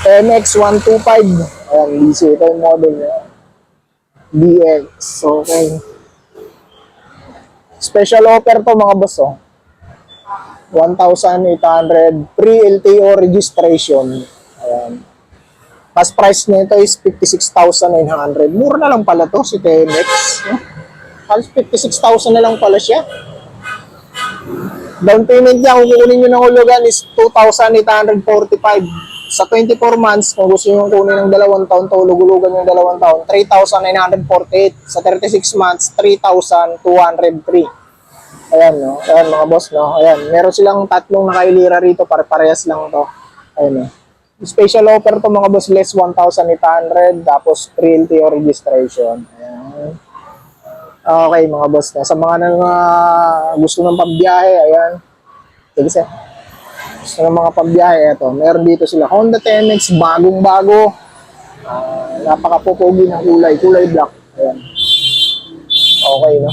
MX125. Ayan, DC. Ito yung model niya. DX. Okay. Special offer to mga boss, oh. 1,800 pre-LTO registration. Ayan. Pas price nito is 56,900. Mura na lang pala to si TMX. No? Halos 56,000 na lang pala siya. Down payment niya kung kukunin nyo ng hulugan is 2,845. Sa 24 months, kung gusto nyo kunin ng 2 taon, tulog-hulugan yung 2 taon, 3,948. Sa 36 months, 3,203. Ayan, no? Ayan, mga boss, no? Ayan, meron silang tatlong nakailira rito, parehas lang to. Ayan, no? Special offer to mga boss, less 1,800, tapos pre-LTO registration. Ayan. Okay, mga boss, no? Sa mga gusto ng pambiyahe, ayan. Sige, sir. Gusto ng mga pambiyahe, ito. Meron dito sila Honda TMX, bagong-bago. Napaka-pupugi ng kulay black. Ayan. Okay, no?